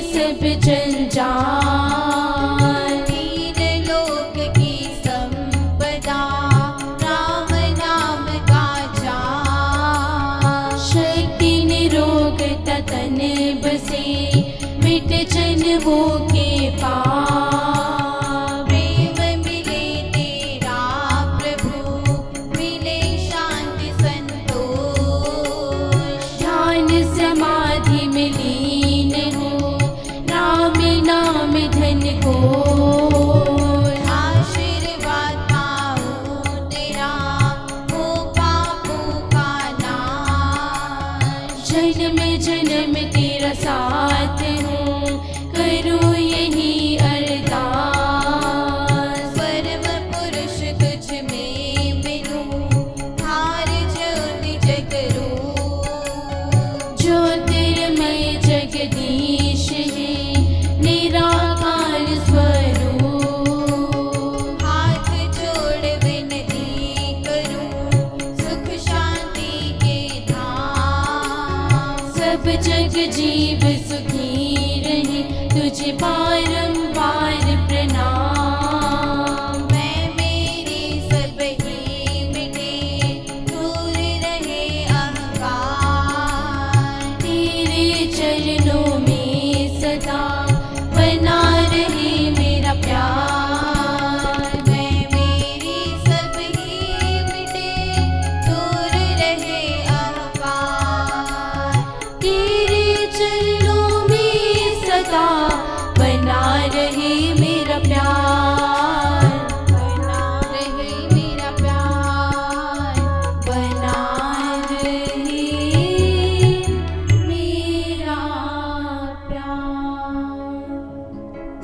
सब जंजाल। तीन लोक की संपदा राम नाम का जाप। शक्ति निरोग तन बसे मिट जन्मों के पाप। प्रेम मिले तेरा प्रभु मिले शांति संतोष। ध्यान समाधि में लीन हो राम नाम धन को। आशीर्वाद पाऊं तेरा हो पापों का नाश। जन्म जन्म तेरा साथ हूँ करूँ यही अरदास। परम पुरुष तुझ में मिलूं हार ज्योति जगरूं। ज्योतिर्मय जगदीश है निराकार स्वरूप। हाथ जोड़ विनती करूं सुख शांति के धाम। सब जग जीव सुखी रहे तुझे बारंबार प्रणाम। मैं मेरी सब ही मिटे दूर रहे अहंकार। तेरे चरणों में सदा बना रहे मेरा प्यार। मैं मेरी सब ही मिटे दूर रहे अहंकार। तेरे चरणों में सदा बना रहे मेरा प्यार। बना रहे मेरा प्यार। बना रहे मेरा प्यार।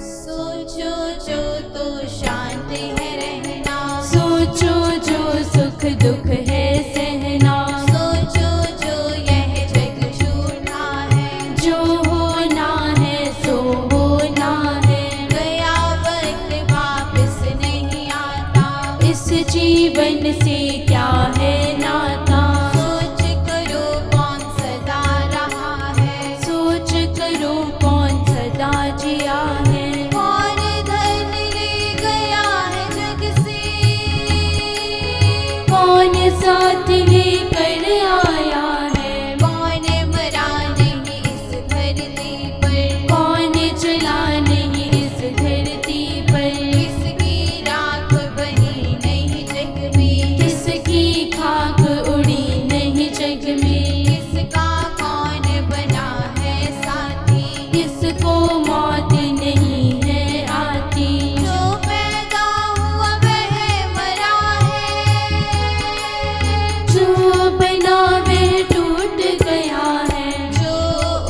सोचो जो तो शांत है रहना। सोचो जो सुख दुख है सहना। सोचो जो यह जग झूठा है। जो होना है सो होना है। गया वक्त वापस नहीं आता। इस जीवन से क्या है नाता। सोच करो कौन सदा रहा है। सोच करो कौन सदा जिया है। कौन धन ले गया है जग से। कौन साथ लेकर आया है। कौन मरा नहीं इस धरती पर। कौन चला नहीं इस धरती पर। किसकी राख बनी नहीं जग में। किसकी खाक उड़ी नहीं जग में। किसका कौन बना है साथी। किसको मौत नहीं है आती। जो पैदा हुआ वह मरा है। जो बना वह टूट गया है। जो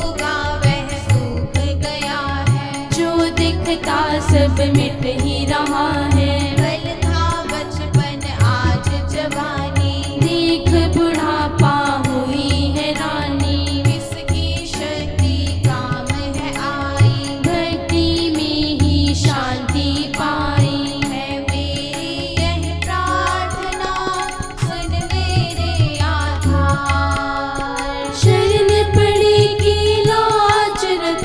उगा वह सूख गया है। जो दिखता सब मिट ही रहा है। कल था बचपन आज जवानी। देख बुढ़ापा हुई है रानी। किसकी शक्ति काम है आई। भक्ति में ही शांति पाई। है मेरी यह प्रार्थना सुन मेरे आधार। शरण पड़े की लाज रख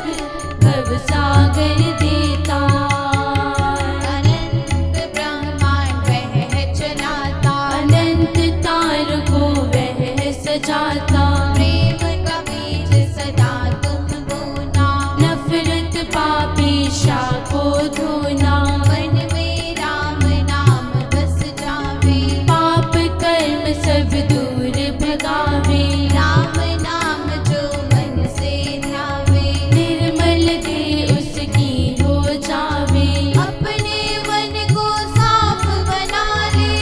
भव सागर देता। अनंत ब्रह्मांड वह है चलाता। अनंत तार को वह सजाता। प्रेम का बीज सदा तुम बोना। नफरत पापी शाह को धोना। मन में राम नाम बस जावे। पाप कर्म सब दूर भगावे। राम नाम जो मन से ध्यावे। निर्मल दे उसकी हो जावे। अपने मन को साफ बना ले।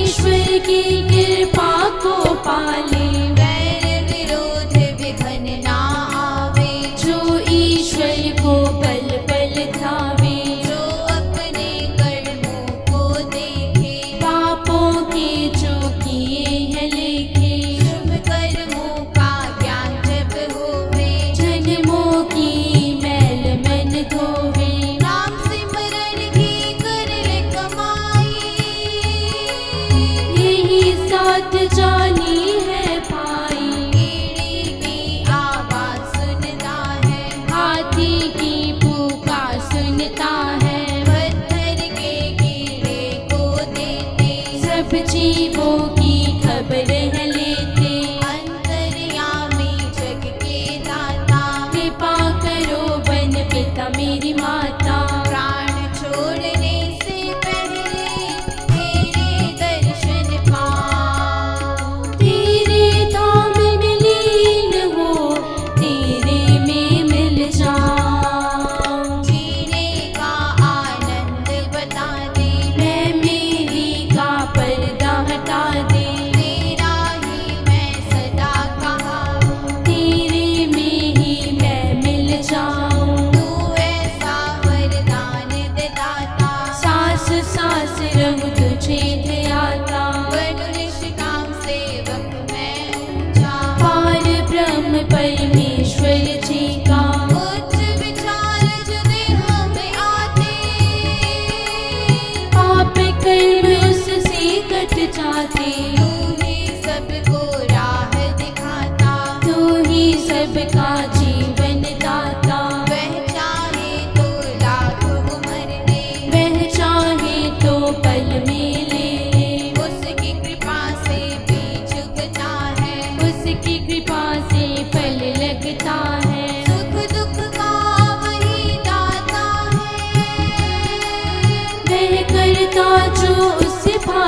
ईश्वर की कृपा को पाले। वैर विरोध विघन ना आवे। जो ईश्वर को पल पल ध्यावे। जो अपने कर्मों को देखे। पापों के जो किए हैं लेखे। शुभ कर्मों का ज्ञान जब होवे। जन्मों की मैल मन धोवे। नाम सिमरन की कर ले कमाई। यही साथ जानी है पाई। कीड़ी की आवाज सुन दाई।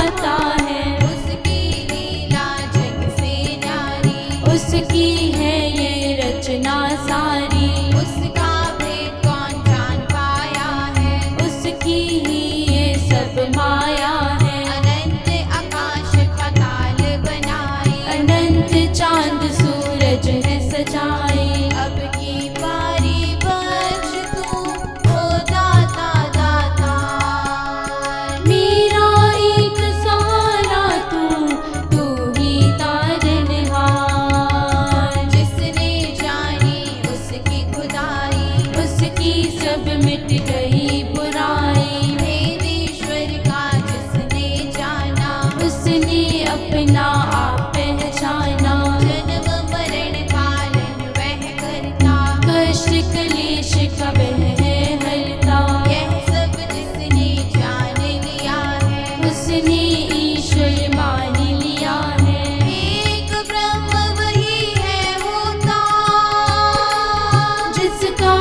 गाता है, उसकी लीला जग से न्यारी, उसकी है ये रचना सारी, उसका भेद कौन जान पाया है, उसकी ही ये सब माया है। अनंत आकाश पाताल बनाए, अनंत चांद सूरज है सजाए, अब की बारी बख्श तू ओ दाता दाता। मेरा एक सहारा तू ही तारनहार, जिसने जानी उसकी खुदाई, उसकी सब मिट गई बुराई, भेद ईश्वर का जिसने जाना, उसने अपना आप पहचाना। जन्म मरण पालन वह करता, कष्ट क्लेश का वह है हरता, यह सब जिसने जान लिया है, उसने ईश्वर मान लिया है। एक ब्रह्म वही है होता, जिसका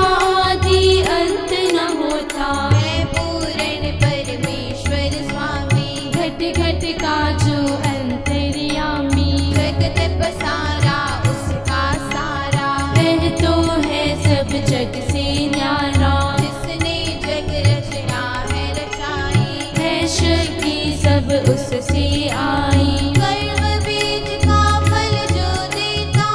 आदि अंत न होता, है पूर्ण परमेश्वर स्वामी, घट घट का जो अंतर्यामी, जगत पसारा उसका सारा, वह तो है सब जग से न्यारा, जिसने जग रचना है रचाई, है शक्ति सब उससे आई। कर्म बीज का फल जो देता,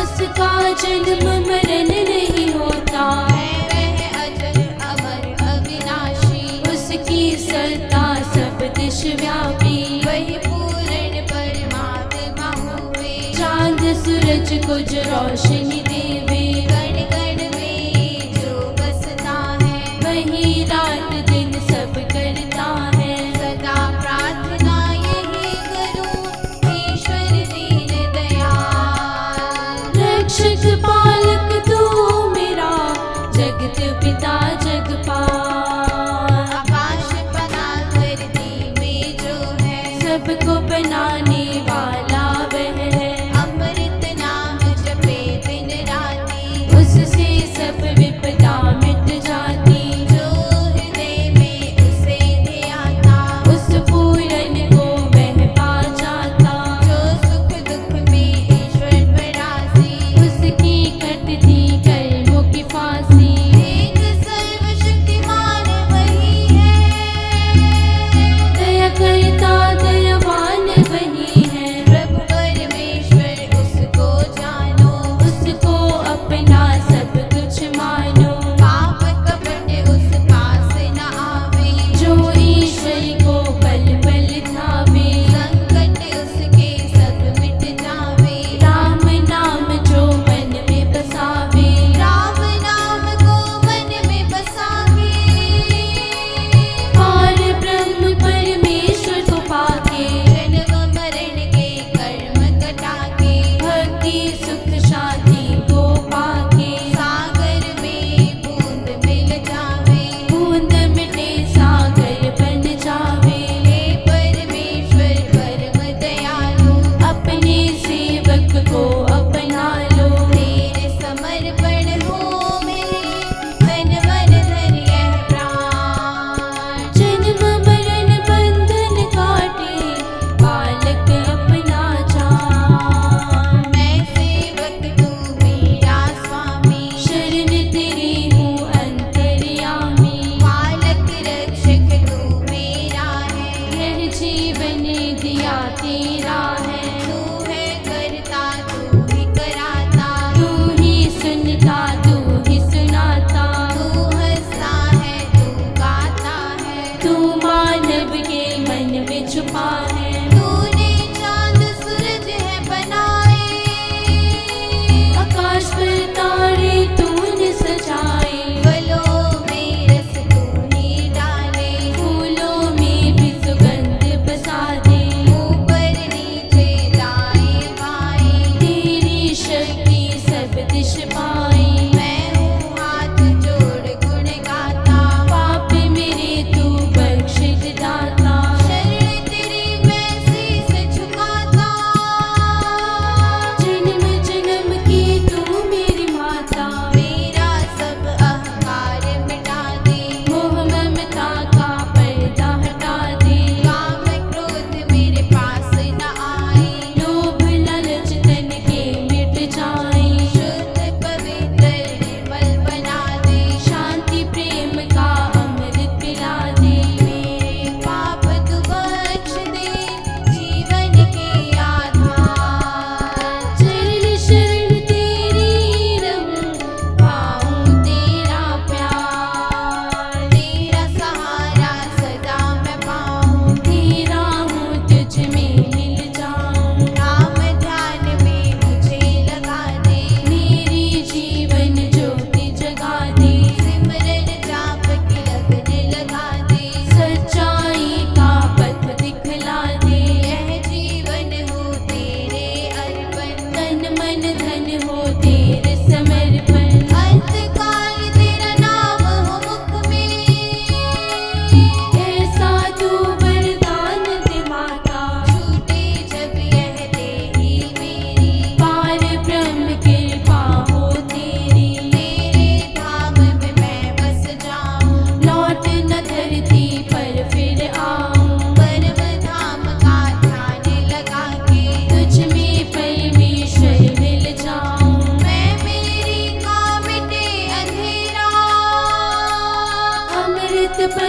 उसका जन्म मरण नहीं होता, है वह अजर अमर अविनाशी, उसकी सत्ता सब दिश व्यापी, वही पूर्ण परमात्मा हुए, चांद सूरज को जो रोशनी देवे, कण कण में जो बसता है, वही रात दिन सब करता है। सदा प्रार्थना यही करूं ईश्वर दीन दयाल। रक्षक पालक तू मेरा, जगत पिता जगपाल, आकाश बना धरती में जो है, सबको बनाने वाला वह है, अमृत नाम जपे दिन राती, उससे सब विपदा मिट जाती, जो हृदय में उसे ध्याता, उस पूरन को वह पा जाता, जो सुख दुख में ईश्वर परासी, उसकी कटती कर्मों की फांसी। एक सर्वशक्तिमान वही है, दया करता दयावान वही है, प्रभु परमेश्वर उसको जानो, उसको अपना सब कुछ मानो, पाप कपट उस पास न आवे, जो ईश्वर को पल पल धावे, संकट उसके सब मिट जावे, राम नाम जो मन में बसावे, राम नाम को मन में बसावे, और ब्रह्म परमेश्वर को पाके, जन्म मरण के कर्म कटाके, भक्ति सुख शांति को पाके, सागर में बूंद मिल जावे, बूंद मिटे सागर बन जावे, हे परमेश्वर परम दयालु, अपने सेवक को अपना लो, तेरे समर्पण हो मेरे तन मन धन यह प्राण। जन्म मरण बंधन काटे, बालक अपना जान, मैं सेवक तू मेरा स्वामी, शरण तेरी हूँ अंतर्यामी, पालक रक्षक तू मेरा है, यह जीवन दिया तेरा है, तू है करता तू ही कराता, तू ही सुनता तू ही सुनाता, तू हंसता है तू गाता है, तू मानव के मन में छुपा है, तूने चांद सूरज है बनाए, आकाश पर तारे तूने सजाए, फलों में रस तूने डाले, फूलों में भी सुगंध बसा दे, ऊपर नीचे दाएं बाएं, तेरी शक्ति सब दिश पाए, मैं हूँ हाथ जोड़ गुण गाता, पाप मेरे तू बख्श दाता, शरण तेरी मैं शीस झुकाता, जन्म जन्म की तू मेरी माता, मेरा सब अहंकार मिटा दे, मोह ममता का पर्दा हटा दे,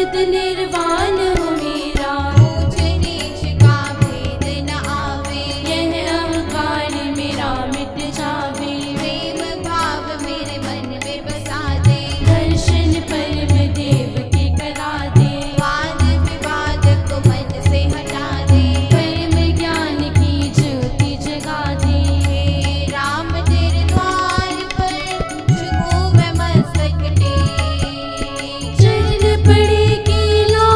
पद निर्वाण हो मेरा, ऊंच नीच का भेद न आवे, यह अहंकार मेरा मिट जावे। प्रेम भाव मेरे मन में बसा दे, दर्शन परम देव के करा दे, वाद विवाद को मन से हटा दे, परम ज्ञान की ज्योति जगा दे। हे राम तेरे द्वार पर झुकूं मैं मस्तक टेक, चरण पड़ेगी लो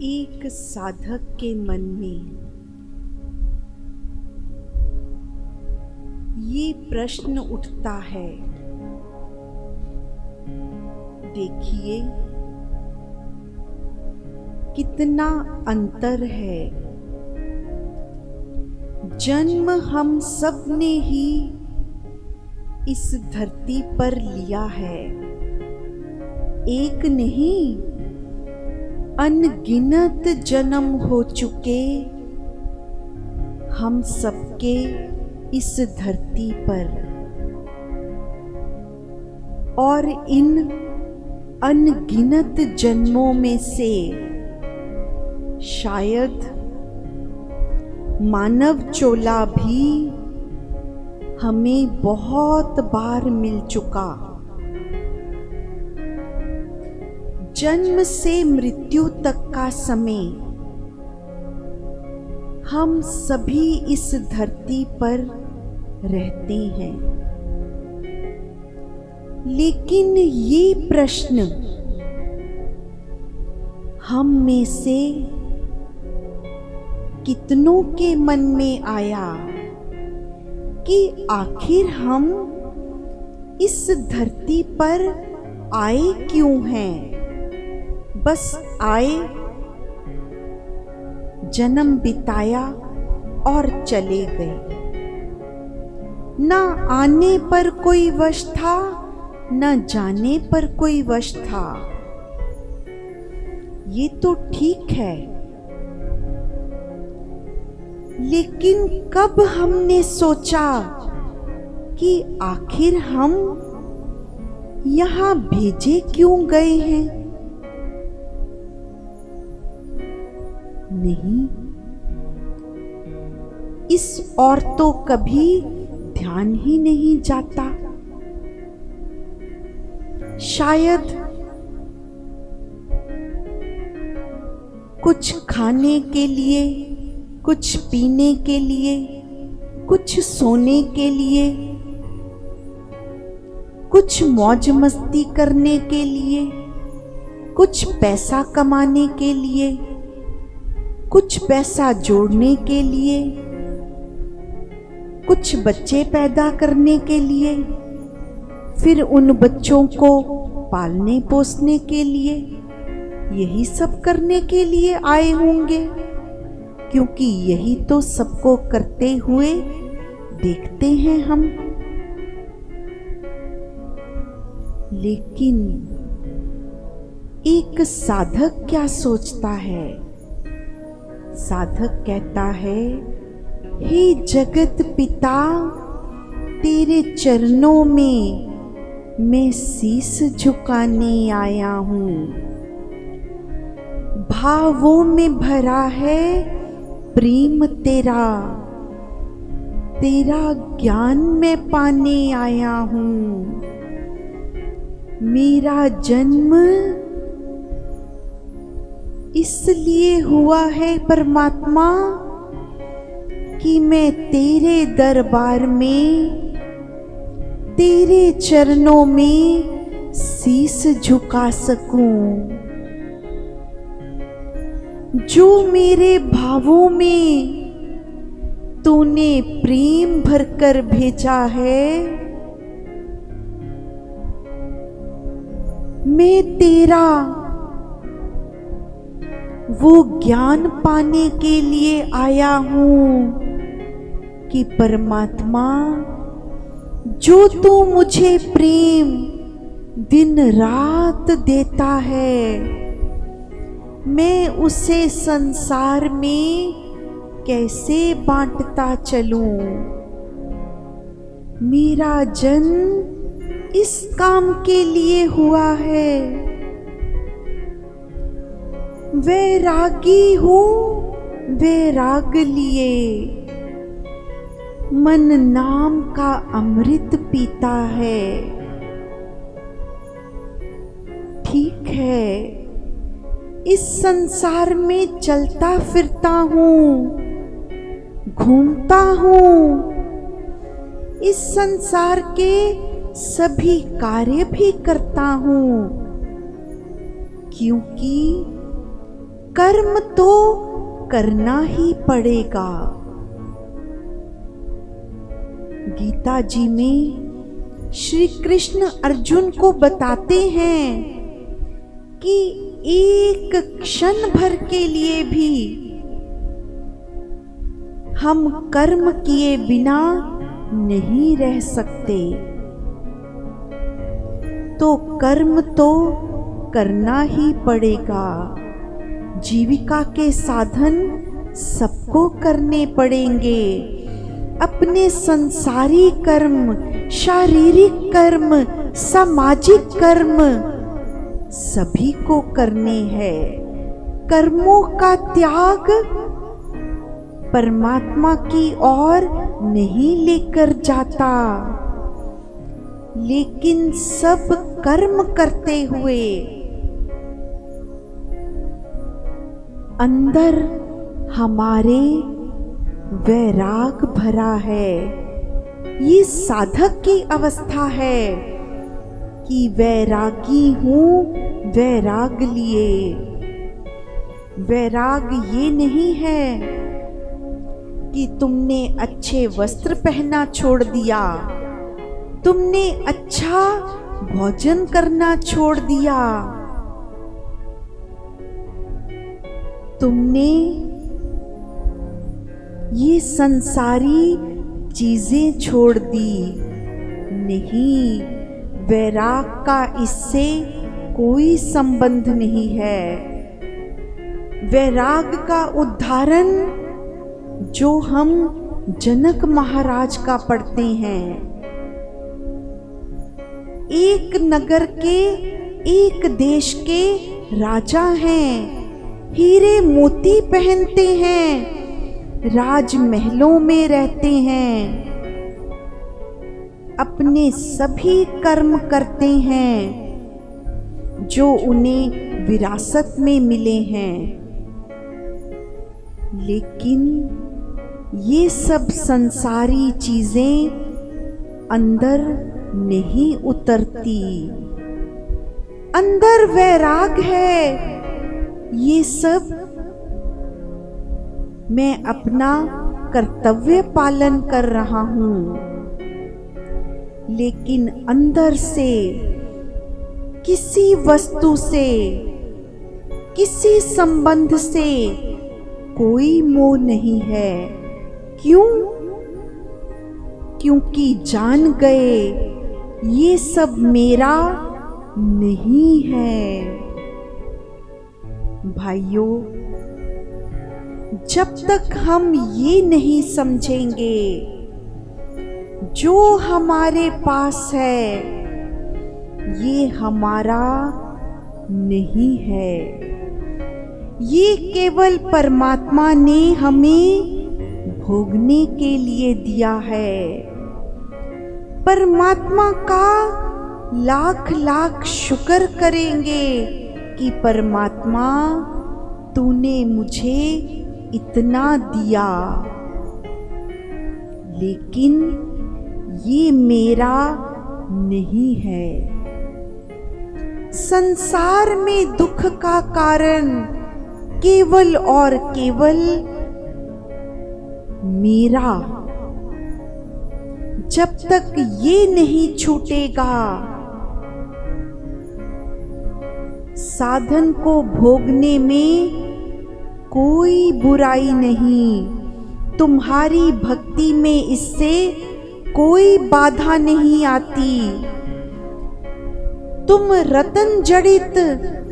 एक साधक के मन में ये प्रश्न उठता है, देखिए कितना अंतर है। जन्म हम सब ने ही इस धरती पर लिया है, एक नहीं अनगिनत जन्म हो चुके हम सबके इस धरती पर। और इन अनगिनत जन्मों में से शायद मानव चोला भी हमें बहुत बार मिल चुका। जन्म से मृत्यु तक का समय हम सभी इस धरती पर रहते हैं, लेकिन ये प्रश्न हम में से कितनों के मन में आया कि आखिर हम इस धरती पर आए क्यों हैं? बस आए, जन्म बिताया और चले गए। न आने पर कोई वश था, न जाने पर कोई वश था। ये तो ठीक है, लेकिन कब हमने सोचा कि आखिर हम यहाँ भेजे क्यों गए हैं? नहीं, इस और तो कभी ध्यान ही नहीं जाता। शायद कुछ खाने के लिए, कुछ पीने के लिए, कुछ सोने के लिए, कुछ मौज मस्ती करने के लिए, कुछ पैसा कमाने के लिए, कुछ पैसा जोड़ने के लिए, कुछ बच्चे पैदा करने के लिए, फिर उन बच्चों को पालने पोसने के लिए, यही सब करने के लिए आए होंगे, क्योंकि यही तो सबको करते हुए देखते हैं हम। लेकिन एक साधक क्या सोचता है? साधक कहता है, हे जगत पिता, तेरे चरणों में मैं शीस झुकाने आया हूँ। भावों में भरा है प्रेम तेरा, तेरा ज्ञान मैं पाने आया हूँ। मेरा जन्म इसलिए हुआ है परमात्मा कि मैं तेरे दरबार में, तेरे चरणों में शीस झुका सकूं। जो मेरे भावों में तूने प्रेम भरकर भेजा है, मैं तेरा वो ज्ञान पाने के लिए आया हूँ कि परमात्मा, जो तू मुझे प्रेम दिन रात देता है, मैं उसे संसार में कैसे बांटता चलूं। मेरा जन्म इस काम के लिए हुआ है। वैरागी हूँ, वैराग लिए मन नाम का अमृत पीता है। ठीक है, इस संसार में चलता फिरता हूँ, घूमता हूँ, इस संसार के सभी कार्य भी करता हूँ, क्योंकि कर्म तो करना ही पड़ेगा। गीता जी में श्री कृष्ण अर्जुन को बताते हैं कि एक क्षण भर के लिए भी हम कर्म किए बिना नहीं रह सकते। तो कर्म तो करना ही पड़ेगा। जीविका के साधन सबको करने पड़ेंगे। अपने संसारी कर्म, शारीरिक कर्म, सामाजिक कर्म सभी को करने हैं। कर्मों का त्याग परमात्मा की ओर नहीं लेकर जाता, लेकिन सब कर्म करते हुए अंदर हमारे वैराग भरा है। ये साधक की अवस्था है कि वैरागी हूँ, वैराग लिए। वैराग ये नहीं है कि तुमने अच्छे वस्त्र पहनना छोड़ दिया, तुमने अच्छा भोजन करना छोड़ दिया, तुमने ये संसारी चीजें छोड़ दी। नहीं, वैराग का इससे कोई संबंध नहीं है। वैराग का उदाहरण जो हम जनक महाराज का पढ़ते हैं। एक नगर के, एक देश के राजा हैं, हीरे मोती पहनते हैं, राजमहलों में रहते हैं, अपने सभी कर्म करते हैं जो उन्हें विरासत में मिले हैं। लेकिन ये सब संसारी चीजें अंदर नहीं उतरती। अंदर वैराग है। ये सब मैं अपना कर्तव्य पालन कर रहा हूं, लेकिन अंदर से किसी वस्तु से, किसी संबंध से कोई मोह नहीं है। क्यों? क्योंकि जान गए ये सब मेरा नहीं है। भाइयों, जब तक हम ये नहीं समझेंगे जो हमारे पास है ये हमारा नहीं है, ये केवल परमात्मा ने हमें भोगने के लिए दिया है। परमात्मा का लाख लाख शुक्र करेंगे कि परमात्मा तूने मुझे इतना दिया, लेकिन ये मेरा नहीं है। संसार में दुख का कारण केवल और केवल मेरा। जब तक ये नहीं छूटेगा, साधन को भोगने में कोई बुराई नहीं। तुम्हारी भक्ति में इससे कोई बाधा नहीं आती। तुम रतन जड़ित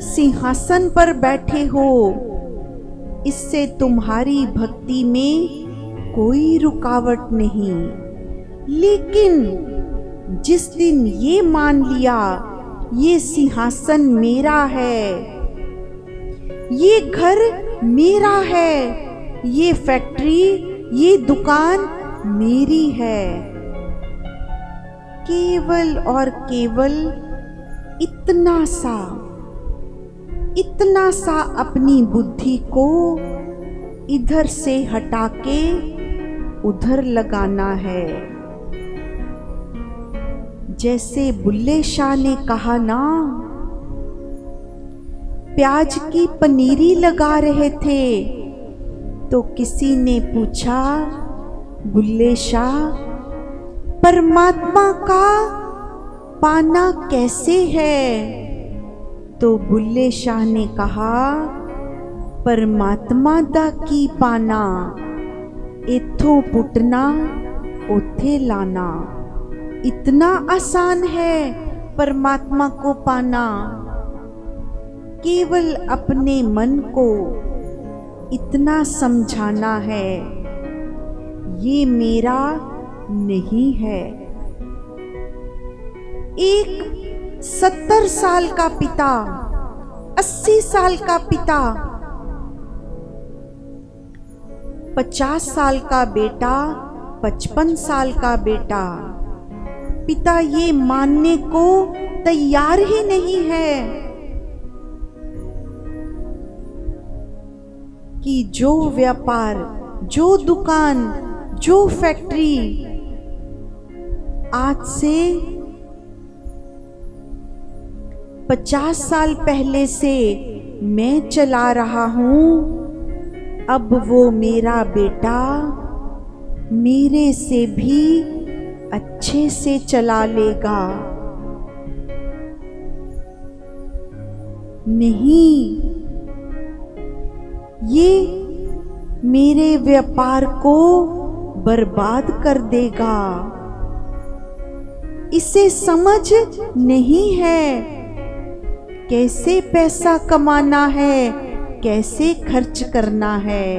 सिंहासन पर बैठे हो, इससे तुम्हारी भक्ति में कोई रुकावट नहीं। लेकिन जिस दिन ये मान लिया ये सिंहासन मेरा है, ये घर मेरा है, ये फैक्ट्री, ये दुकान मेरी है, केवल और केवल इतना सा अपनी बुद्धि को इधर से हटा के उधर लगाना है। जैसे बुल्ले शाह ने कहा ना, प्याज की पनीरी लगा रहे थे तो किसी ने पूछा, बुल्ले शाह परमात्मा का पाना कैसे है? तो बुल्ले शाह ने कहा, परमात्मा दा की पाना, इथों पुटना उथे लाना। इतना आसान है परमात्मा को पाना। केवल अपने मन को इतना समझाना है, ये मेरा नहीं है। एक 70 साल का पिता, 80 साल का पिता, 50 साल का बेटा, 55 साल का बेटा, पिता ये मानने को तैयार ही नहीं है कि जो व्यापार, जो दुकान, जो फैक्ट्री आज से 50 साल पहले से मैं चला रहा हूं, अब वो मेरा बेटा मेरे से भी अच्छे से चला लेगा। नहीं, ये मेरे व्यापार को बर्बाद कर देगा। इसे समझ नहीं है कैसे पैसा कमाना है, कैसे खर्च करना है।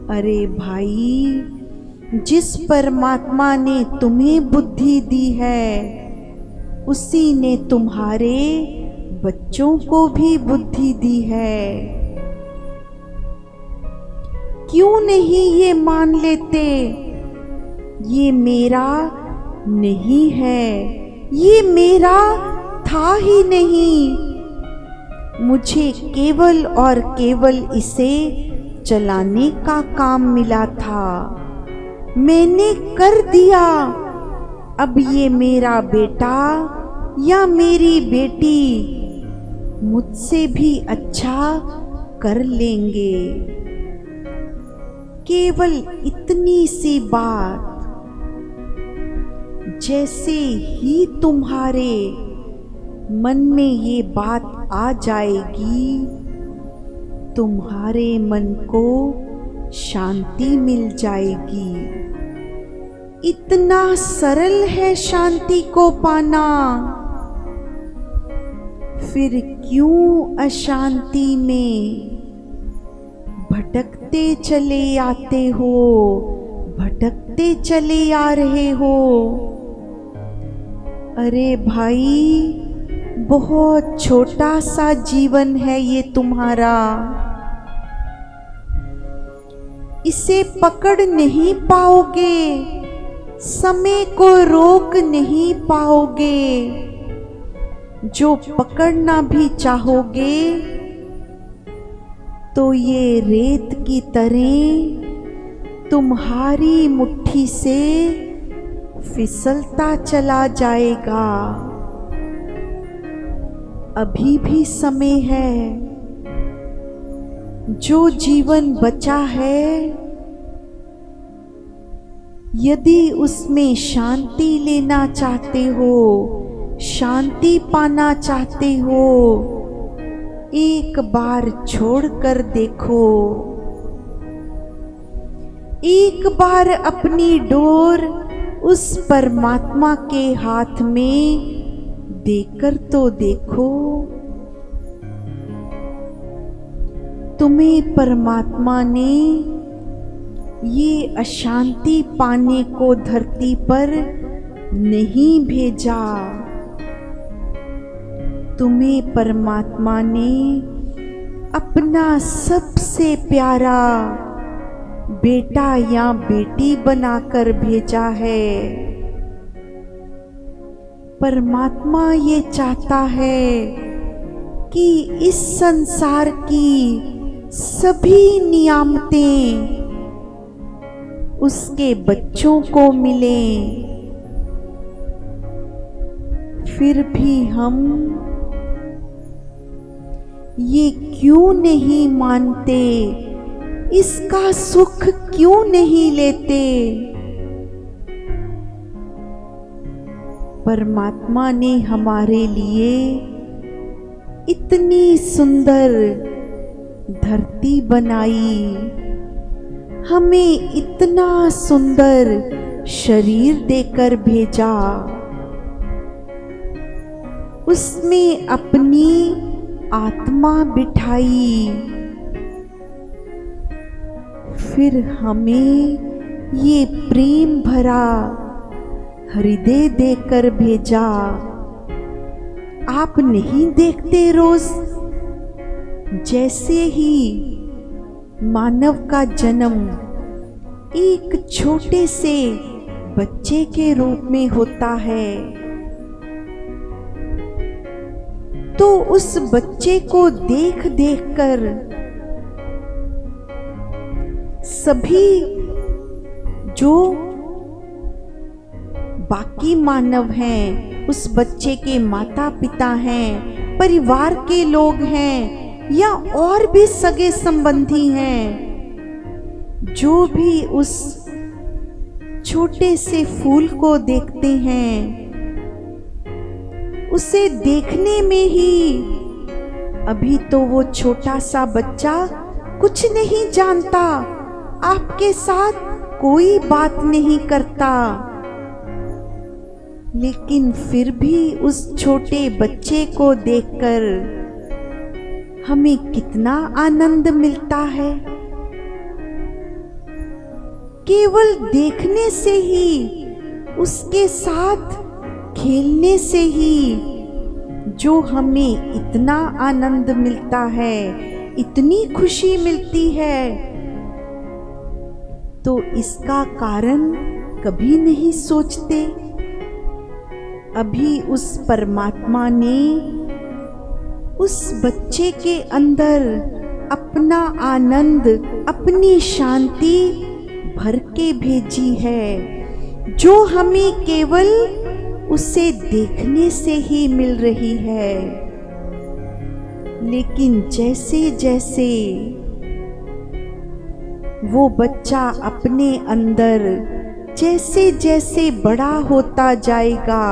अरे भाई, जिस परमात्मा ने तुम्हें बुद्धि दी है, उसी ने तुम्हारे बच्चों को भी बुद्धि दी है। क्यों नहीं ये मान लेते, ये मेरा नहीं है, ये मेरा था ही नहीं, मुझे केवल और केवल इसे चलाने का काम मिला था, मैंने कर दिया। अब ये मेरा बेटा या मेरी बेटी मुझसे भी अच्छा कर लेंगे। केवल इतनी सी बात, जैसे ही तुम्हारे मन में ये बात आ जाएगी, तुम्हारे मन को शांति मिल जाएगी। इतना सरल है शांति को पाना, फिर क्यों अशांति में भटकते चले आते हो, भटकते चले आ रहे हो। अरे भाई, बहुत छोटा सा जीवन है ये तुम्हारा, इसे पकड़ नहीं पाओगे, समय को रोक नहीं पाओगे। जो पकड़ना भी चाहोगे तो ये रेत की तरह तुम्हारी मुट्ठी से फिसलता चला जाएगा। अभी भी समय है, जो जीवन बचा है, यदि उसमें शांति लेना चाहते हो, शांति पाना चाहते हो, एक बार छोड़ कर देखो। एक बार अपनी डोर उस परमात्मा के हाथ में देकर तो देखो। तुम्हें परमात्मा ने ये अशांति पाने को धरती पर नहीं भेजा। तुम्हें परमात्मा ने अपना सबसे प्यारा बेटा या बेटी बनाकर भेजा है। परमात्मा ये चाहता है कि इस संसार की सभी नियामतें उसके बच्चों को मिलें। फिर भी हम ये क्यों नहीं मानते, इसका सुख क्यों नहीं लेते। परमात्मा ने हमारे लिए इतनी सुंदर धरती बनाई, हमें इतना सुंदर शरीर देकर भेजा, उसमें अपनी आत्मा बिठाई, फिर हमें ये प्रेम भरा हृदय देकर भेजा। आप नहीं देखते रोज जैसे ही मानव का जन्म एक छोटे से बच्चे के रूप में होता है, तो उस बच्चे को देख देख कर सभी जो बाकी मानव हैं, उस बच्चे के माता पिता हैं, परिवार के लोग हैं या और भी सगे संबंधी हैं, जो भी उस छोटे से फूल को देखते हैं, उसे देखने में ही अभी तो वो छोटा सा बच्चा कुछ नहीं जानता, आपके साथ कोई बात नहीं करता, लेकिन फिर भी उस छोटे बच्चे को देखकर हमें कितना आनंद मिलता है। केवल देखने से ही, उसके साथ खेलने से ही जो हमें इतना आनंद मिलता है, इतनी खुशी मिलती है, तो इसका कारण कभी नहीं सोचते। अभी उस परमात्मा ने उस बच्चे के अंदर अपना आनंद, अपनी शांति भर के भेजी है, जो हमें केवल उसे देखने से ही मिल रही है। लेकिन जैसे जैसे वो बच्चा अपने अंदर जैसे जैसे बड़ा होता जाएगा,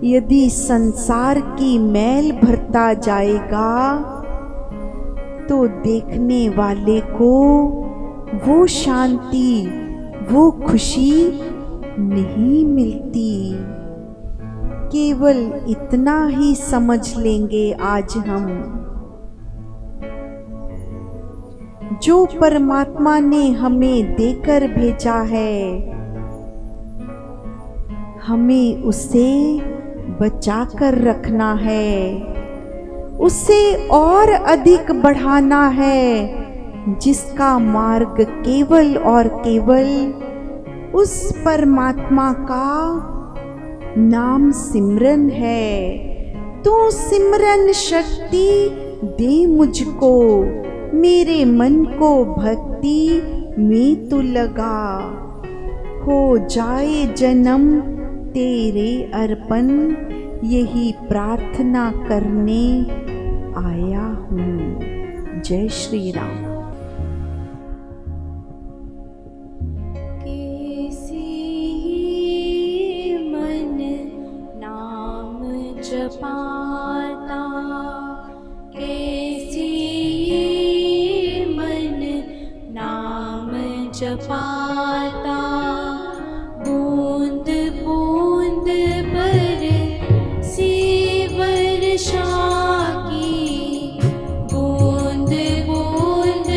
यदि संसार की मैल भरता जाएगा, तो देखने वाले को वो शांति, वो खुशी नहीं मिलती। केवल इतना ही समझ लेंगे आज हम, जो परमात्मा ने हमें देकर भेजा है, हमें उसे बचा कर रखना है, उसे और अधिक बढ़ाना है, जिसका मार्ग केवल और केवल उस परमात्मा का नाम सिमरन है। तू सिमरन शक्ति दे मुझको, मेरे मन को भक्ति में तू लगा, हो जाए जन्म तेरे अर्पण, यही प्रार्थना करने आया हूँ। जय श्री राम। जपाता कैसी मन नाम जपाता, बूंद बूंद पर सी वर्षा की, बूंद बूंद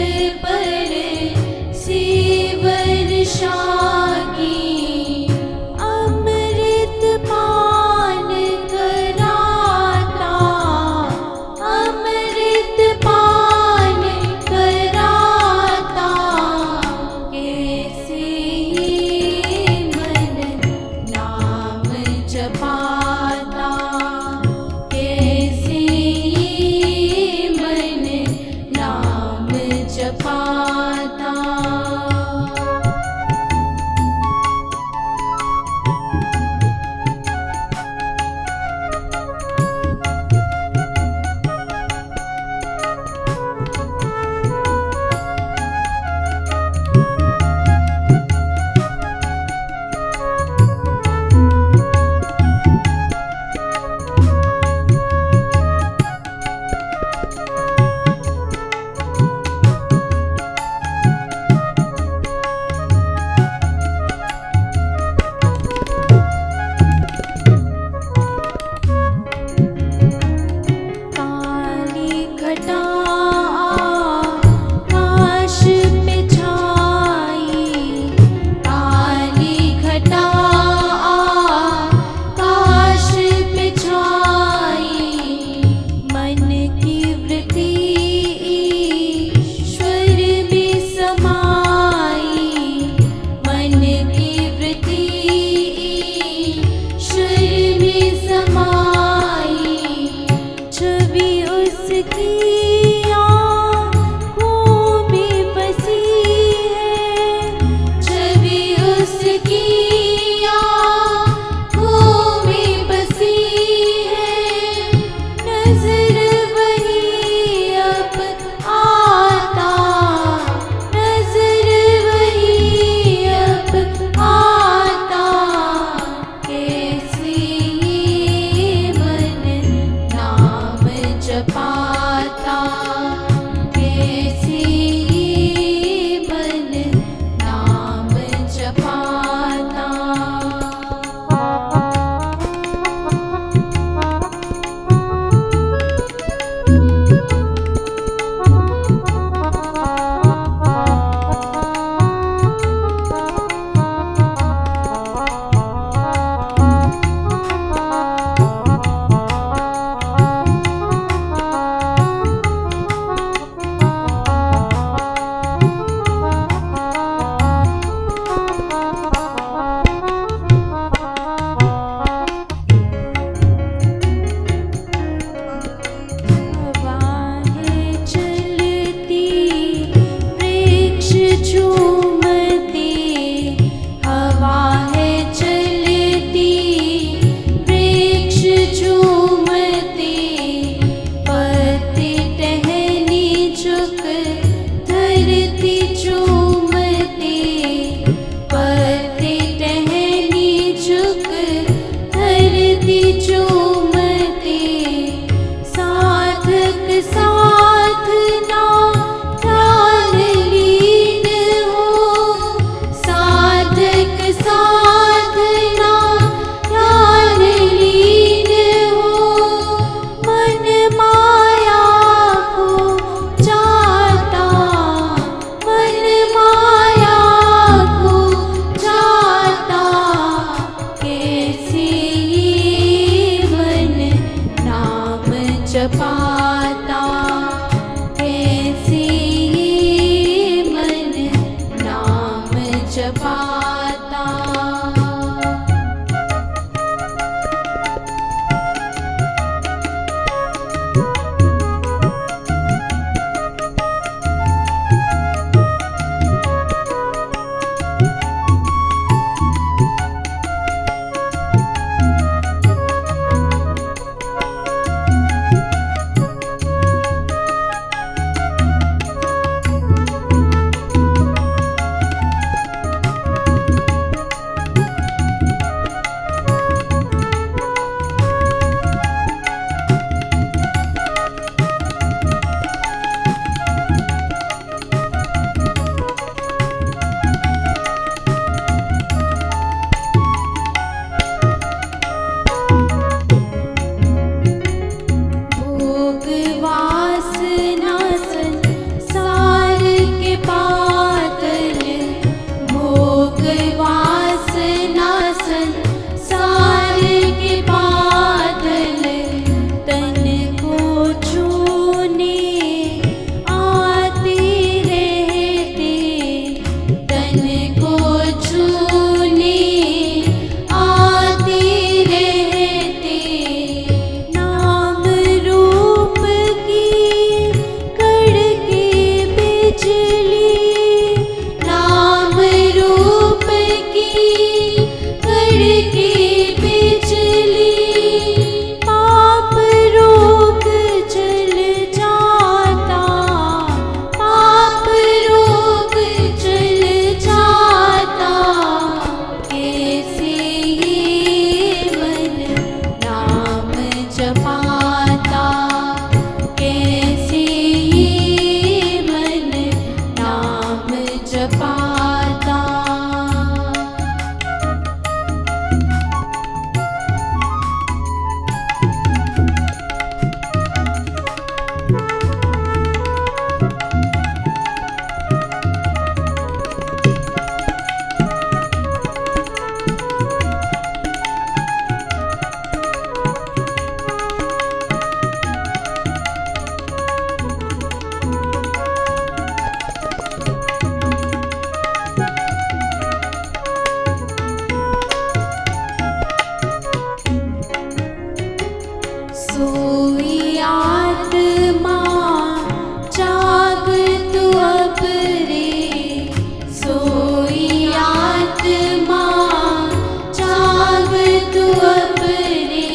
अपने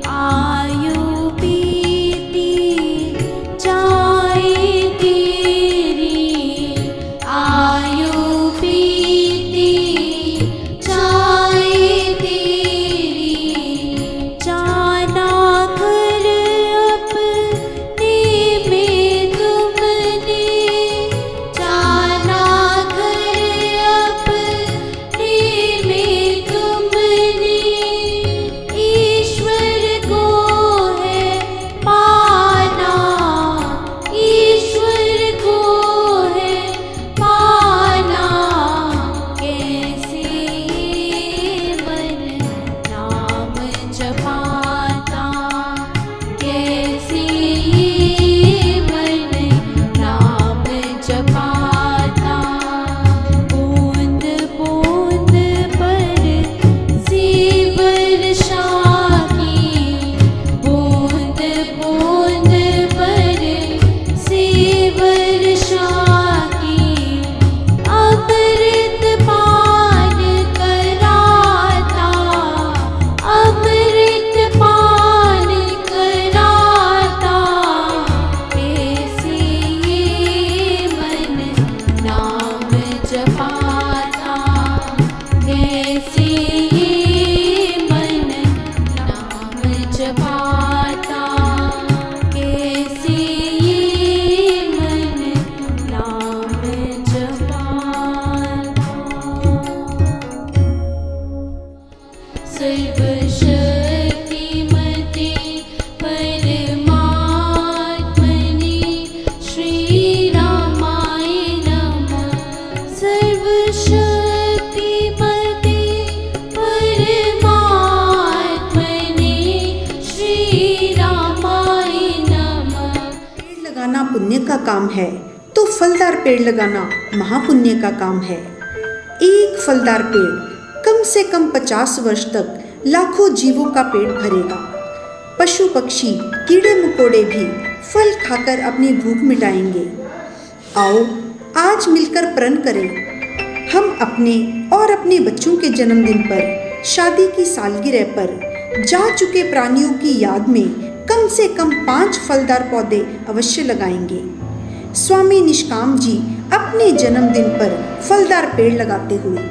आयु बीती जाए तेरी, आयु बीती जाए तेरी, जाना घर अपने में तुमने, जाना घर अपने में तुमने, ईश्वर को है पाना, ईश्वर को है पाना, कैसे मन नाम जपाता, कैसे मन नाम जपाता, बूंद बूंद पर सी वर्षा की, बूंद बूंद पर सी वर्षा की, अमृत पान कराता, अमृत पान कराता, कैसे मन नाम जपाता, कैसे मन नाम जपाता, कैसे मन नाम जपाता। सर्वशक्तिमते परमात्मने श्रीरामाय नमः। सर्वशक्तिमते परमात्मने श्रीरामाय नमः। पेड़ लगाना पुण्य का काम है तो फलदार पेड़ लगाना महापुण्य का काम है। एक फलदार पेड़ कम से कम 50 वर्ष तक लाखों जीवों का पेट भरेगा। पशु पक्षी कीड़े मकोड़े भी फल खाकर अपनी भूख मिटाएंगे। आओ आज मिलकर प्रण करें, हम अपने और अपने बच्चों के जन्मदिन पर, शादी की सालगिरह पर जा चुके प्राणियों की याद में कम से कम 5 फलदार पौधे अवश्य लगाएंगे। स्वामी निष्काम जी अपने जन्मदिन पर फलदार पेड़ लगाते हुए